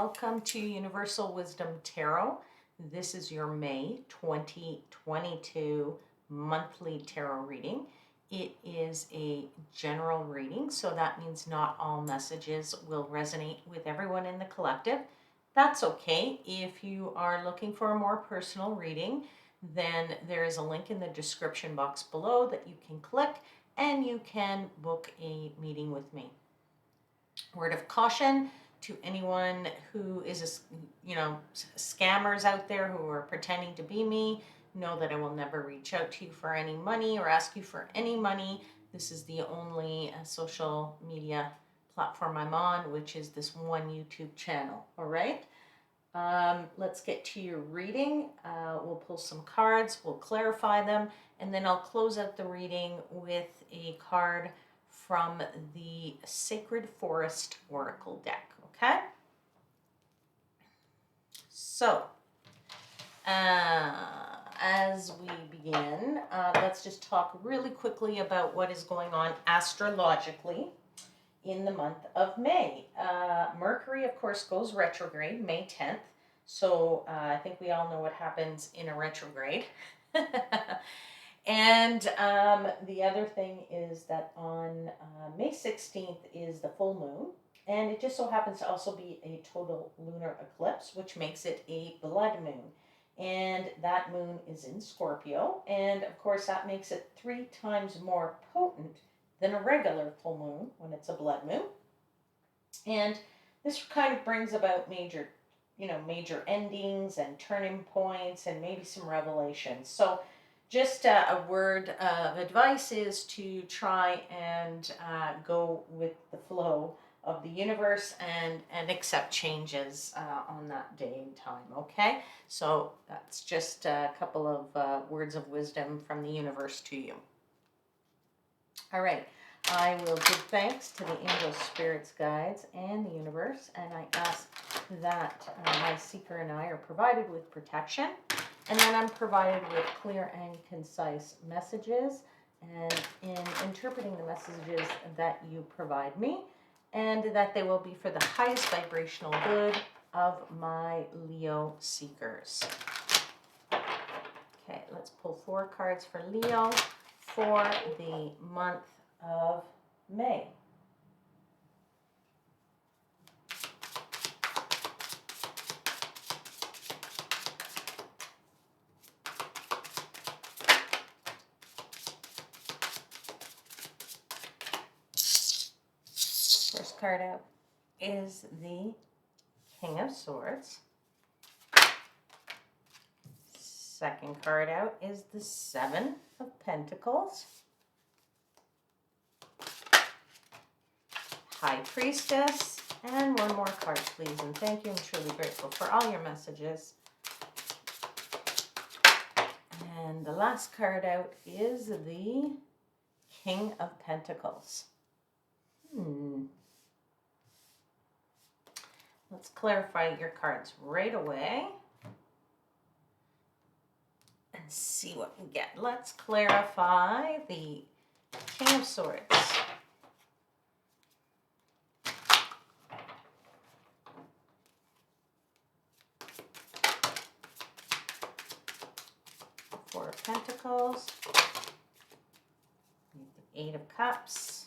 welcome to Universal Wisdom Tarot. This is your May 2022 monthly tarot reading. It is a general reading, so that means not all messages will resonate with everyone in the collective. That's okay. If you are looking for a more personal reading, then there is a link in the description box below that you can click and you can book a meeting with me. Word of caution to anyone who is, scammers out there who are pretending to be me. Know that I will never reach out to you for any money or ask you for any money. This is the only social media platform I'm on, which is this one YouTube channel. All right. Let's get to your reading. We'll pull some cards, we'll clarify them, and then I'll close out the reading with a card from the Sacred Forest Oracle deck, okay? So, as we begin, let's just talk really quickly about what is going on astrologically in the month of May. Mercury, of course, goes retrograde May 10th. So I think we all know what happens in a retrograde. And the other thing is that on May 16th is the full moon. And it just so happens to also be a total lunar eclipse, which makes it a blood moon. And that moon is in Scorpio. And of course, that makes it 3 times more potent than a regular full moon when it's a blood moon. And this kind of brings about major endings and turning points and maybe some revelations. So just a word of advice is to try and go with the flow of the universe and accept changes on that day and time, okay? So that's just a couple of words of wisdom from the universe to you. All right, I will give thanks to the angels, spirits, guides, and the universe, and I ask that my seeker and I are provided with protection, and then I'm provided with clear and concise messages, and in interpreting the messages that you provide me, and that they will be for the highest vibrational good of my Leo seekers. Okay, let's pull 4 cards for Leo for the month of May. First card out is the King of Swords. Second card out is the 7 of Pentacles. High Priestess. And one more card, please. And thank you. I'm truly grateful for all your messages. And the last card out is the King of Pentacles. Let's clarify your cards right away and see what we get. Let's clarify the King of Swords. Four of Pentacles. The 8 of Cups.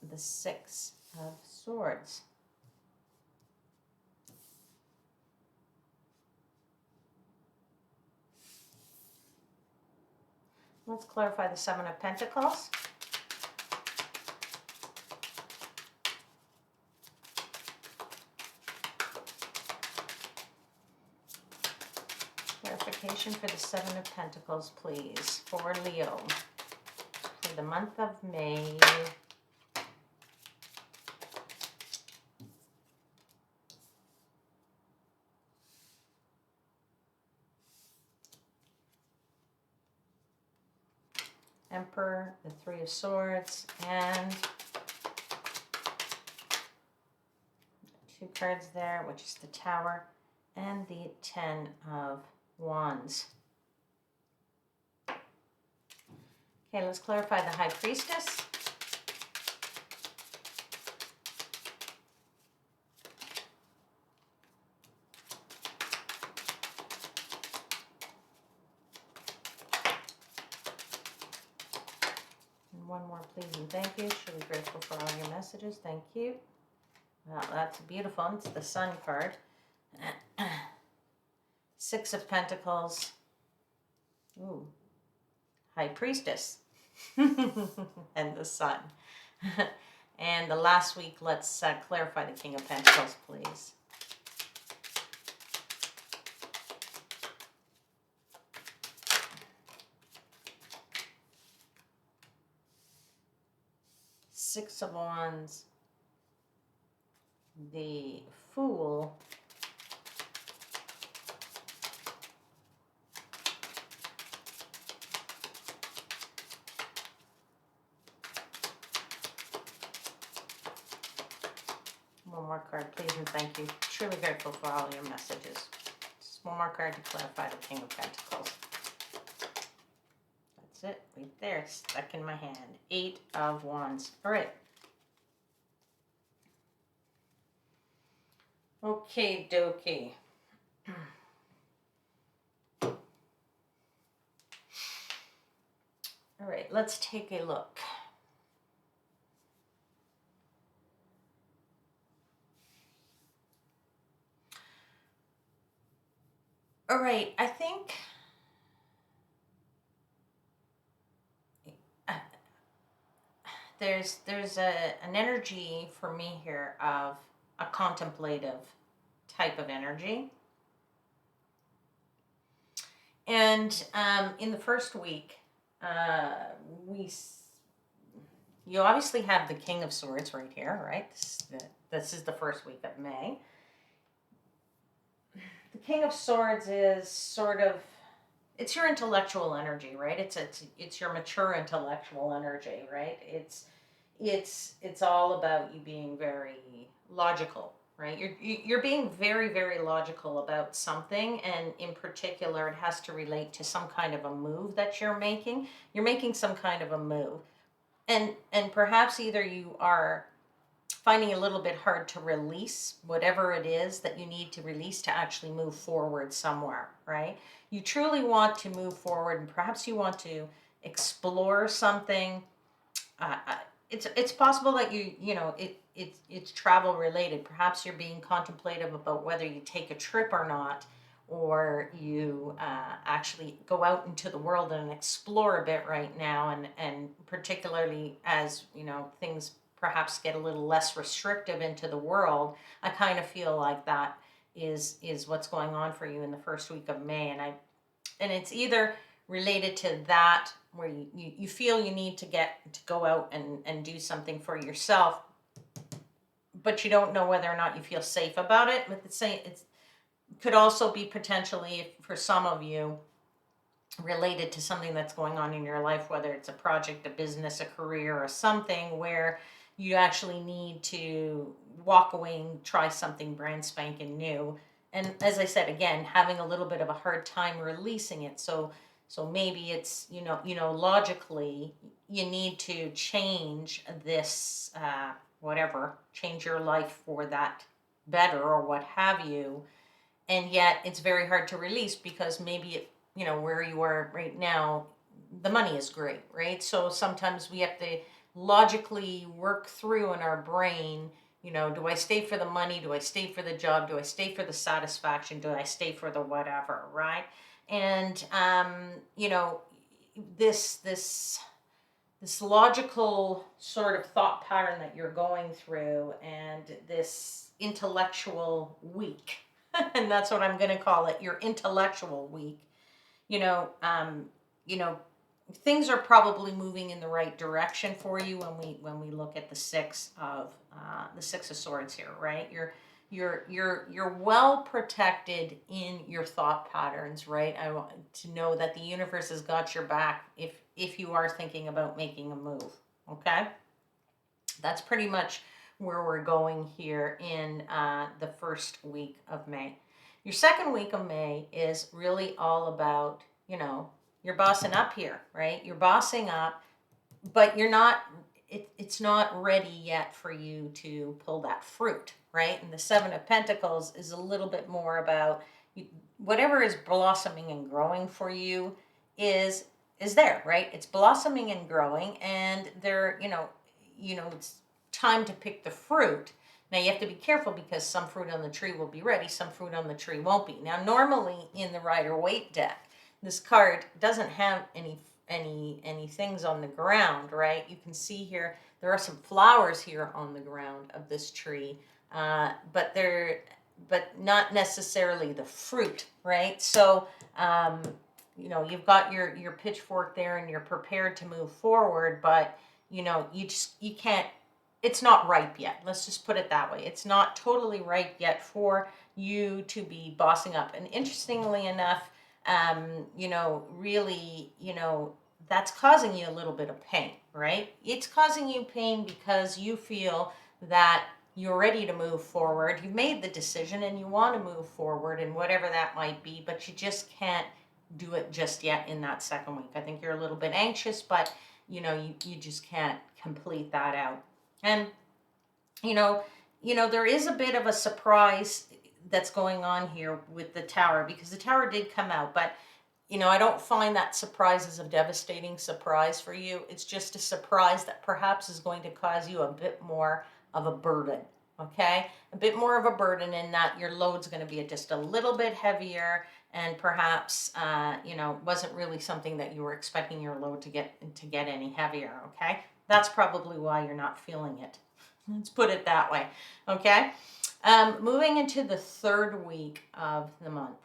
The 6 of Swords. Let's clarify the 7 of Pentacles. Clarification for the 7 of Pentacles, please, for Leo for the month of May. Emperor, the 3 of Swords, and 2 cards there, which is the Tower, and the 10 of Wands. Okay, let's clarify the High Priestess. And one more, please, and thank you. Truly grateful for all your messages. Thank you. Wow, that's beautiful. It's the Sun card. Six of Pentacles. Ooh. High Priestess. And the Sun. And the last week, let's clarify the King of Pentacles, please. Six of Wands. The Fool. One more card, please, and thank you. Truly grateful for all your messages. Just one more card to clarify the King of Pentacles. That's it, right there. It's stuck in my hand. Eight of Wands. All right. Okay, dokie. All right, let's take a look. All right, I think there's an energy for me here of a contemplative type of energy. And in the first week, you obviously have the King of Swords right here, right? This is the first week of May. The King of Swords is sort of, it's your intellectual energy, right? It's your mature intellectual energy, right? It's all about you being very logical, right? You're being very, very logical about something, and in particular, it has to relate to some kind of a move that you're making. You're making some kind of a move, and perhaps either you are finding it a little bit hard to release whatever it is that you need to release to actually move forward somewhere, right? You truly want to move forward, and perhaps you want to explore something. It's possible that it's travel related. Perhaps you're being contemplative about whether you take a trip or not, or you actually go out into the world and explore a bit right now, and particularly as things perhaps get a little less restrictive into the world. I kind of feel like that is what's going on for you in the first week of May, and it's either related to that, where you feel you need to go out and do something for yourself, but you don't know whether or not you feel safe about it. But it could also be potentially, for some of you, related to something that's going on in your life, whether it's a project, a business, a career, or something where you actually need to walk away and try something brand spanking new. And as I said, again, having a little bit of a hard time releasing it. So maybe it's, logically, you need to change this, change your life for that better or what have you. And yet it's very hard to release because maybe where you are right now, the money is great, right? So sometimes we have to logically work through in our brain, do I stay for the money? Do I stay for the job? Do I stay for the satisfaction? Do I stay for the whatever, right? And, this logical sort of thought pattern that you're going through, and this intellectual week, and that's what I'm going to call it, your intellectual week, things are probably moving in the right direction for you when we look at the Six of Swords here, right? You're well protected in your thought patterns, right? I want to know that the universe has got your back if you are thinking about making a move. Okay, that's pretty much where we're going here in the first week of May. Your second week of May is really all about You're bossing up here, right? You're bossing up, but you're not, it's not ready yet for you to pull that fruit, right? And the Seven of Pentacles is a little bit more about whatever is blossoming and growing for you is there, right? It's blossoming and growing, and there, it's time to pick the fruit. Now you have to be careful because some fruit on the tree will be ready, some fruit on the tree won't be. Now normally in the Rider-Waite deck, this card doesn't have any things on the ground, right? You can see here there are some flowers here on the ground of this tree, but not necessarily the fruit, right? So you've got your pitchfork there and you're prepared to move forward, but you can't, it's not ripe yet. Let's just put it that way. It's not totally ripe yet for you to be bossing up. And interestingly enough, really, that's causing you a little bit of pain, right? It's causing you pain because you feel that you're ready to move forward. You've made the decision and you want to move forward and whatever that might be, but you just can't do it just yet in that second week. I think you're a little bit anxious, but you just can't complete that out. And there is a bit of a surprise that's going on here with the Tower, because the Tower did come out, but I don't find that surprise as a devastating surprise for you. It's just a surprise that perhaps is going to cause you a bit more of a burden, okay? A bit more of a burden in that your load's going to be just a little bit heavier, and perhaps, wasn't really something that you were expecting your load to get any heavier, okay? That's probably why you're not feeling it. Let's put it that way, okay? Moving into the third week of the month.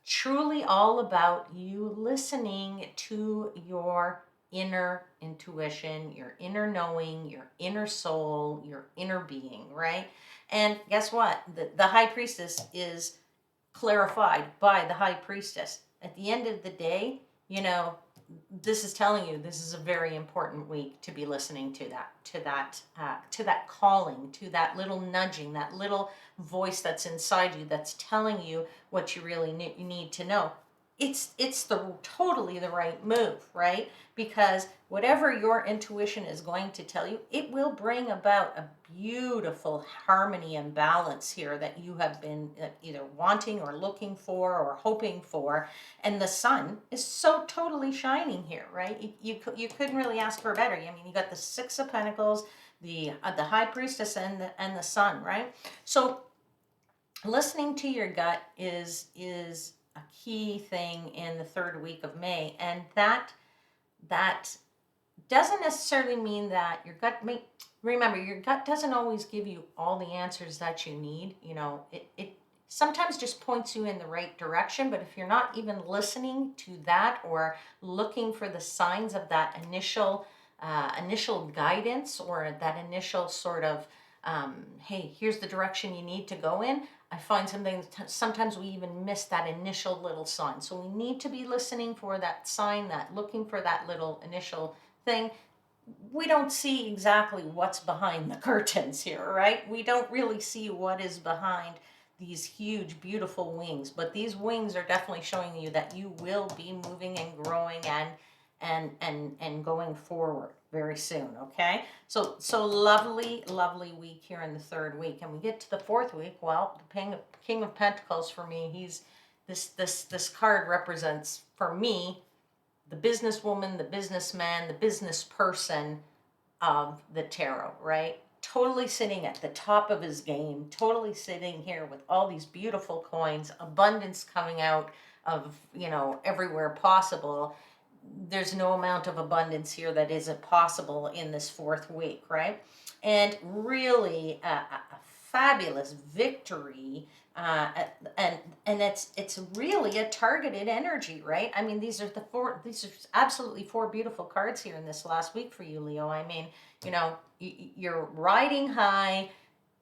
Truly all about you listening to your inner intuition, your inner knowing, your inner soul, your inner being, right? And guess what? The High Priestess is clarified by the High Priestess. At the end of the day, this is telling you this is a very important week to be listening to that calling, to that little nudging, that little voice that's inside you that's telling you what you really need to know. It's totally the right move, right? Because whatever your intuition is going to tell you, it will bring about a beautiful harmony and balance here that you have been either wanting or looking for or hoping for. And the sun is so totally shining here, right? You couldn't really ask for better. I mean, you got the Six of Pentacles, the High Priestess, and the sun, right? So listening to your gut is a key thing in the third week of May, and that doesn't necessarily mean that your gut remember, your gut doesn't always give you all the answers that you need. It sometimes just points you in the right direction, but if you're not even listening to that or looking for the signs of that initial guidance or that initial sort of hey, here's the direction you need to go in, I find sometimes we even miss that initial little sign. So we need to be listening for that sign, looking for that little initial thing. We don't see exactly what's behind the curtains here, right? We don't really see what is behind these huge, beautiful wings, but these wings are definitely showing you that you will be moving and growing and going forward very soon, okay? So lovely week here in the third week. And we get to the fourth week. Well, the King of Pentacles for me, he's this card represents for me the businesswoman, the businessman, the business person of the tarot, right? Totally sitting at the top of his game, totally sitting here with all these beautiful coins, abundance coming out of, everywhere possible. There's no amount of abundance here that isn't possible in this fourth week, right? And really a fabulous victory, and it's really a targeted energy, right? I mean, these are absolutely four beautiful cards here in this last week for you, Leo. I mean, you're riding high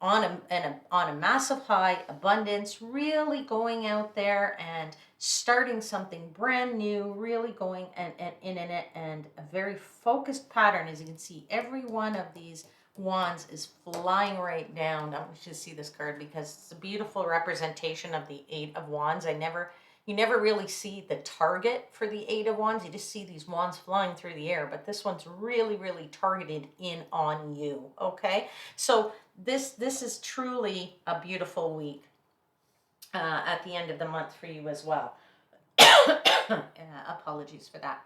on a massive high, abundance, really going out there and starting something brand new, really going and in it, and a very focused pattern. As you can see, every one of these wands is flying right down. I want you to see this card because it's a beautiful representation of the Eight of Wands. I never you never really see the target for the Eight of Wands. You just see these wands flying through the air, but this one's really, really targeted in on you, okay? So this is truly a beautiful week at the end of the month for you as well. Apologies for that.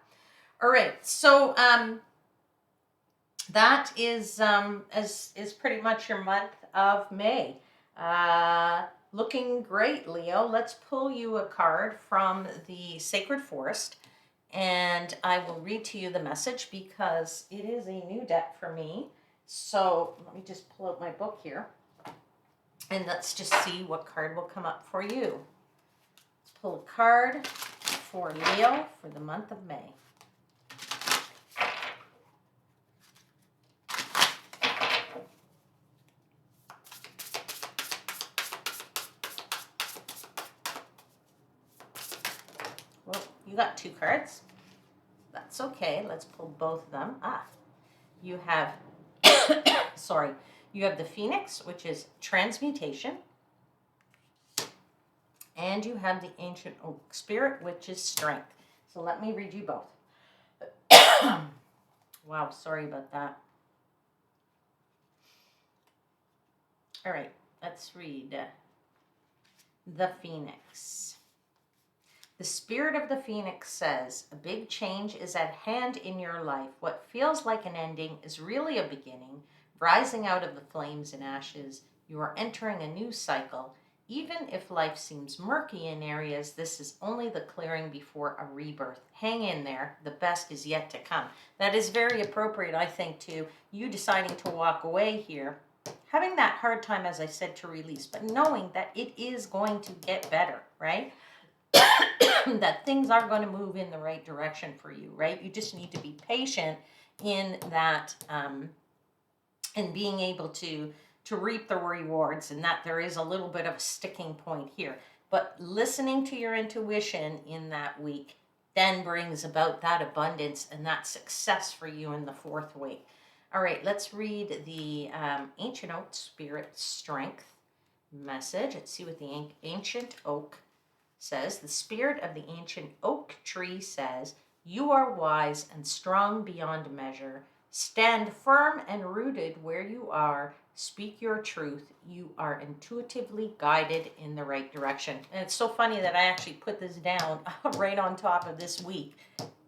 All right, so that is pretty much your month of May. Looking great, Leo. Let's pull you a card from the Sacred Forest, and I will read to you the message because it is a new deck for me. So let me just pull out my book here, and let's just see what card will come up for you. Let's pull a card for Leo for the month of May. Well, you got two cards. That's okay. Let's pull both of them. You have, sorry, you have the Phoenix, which is transmutation. And you have the Ancient Oak Spirit, which is strength. So let me read you both. Wow, sorry about that. All right, let's read the Phoenix. The spirit of the Phoenix says, a big change is at hand in your life. What feels like an ending is really a beginning. Rising out of the flames and ashes, you are entering a new cycle. Even if life seems murky in areas, this is only the clearing before a rebirth. Hang in there. The best is yet to come. That is very appropriate, I think, to you deciding to walk away here. Having that hard time, as I said, to release, but knowing that it is going to get better, right? That things are going to move in the right direction for you, right? You just need to be patient in that and being able to reap the rewards, and that there is a little bit of a sticking point here. But listening to your intuition in that week then brings about that abundance and that success for you in the fourth week. All right, let's read the Ancient Oak Spirit Strength message. Let's see what the Ancient Oak says. The spirit of the ancient oak tree says, you are wise and strong beyond measure. Stand firm and rooted where you are. Speak your truth. You are intuitively guided in the right direction. And it's so funny that I actually put this down right on top of this week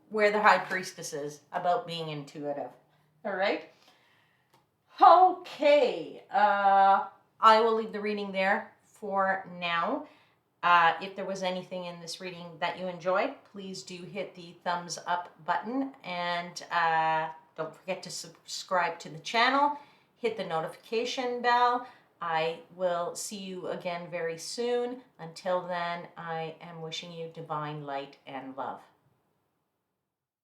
where the High Priestess is about being intuitive. All right. Okay. I will leave the reading there for now. If there was anything in this reading that you enjoyed, please do hit the thumbs up button, and don't forget to subscribe to the channel. Hit the notification bell. I will see you again very soon. Until then, I am wishing you divine light and love.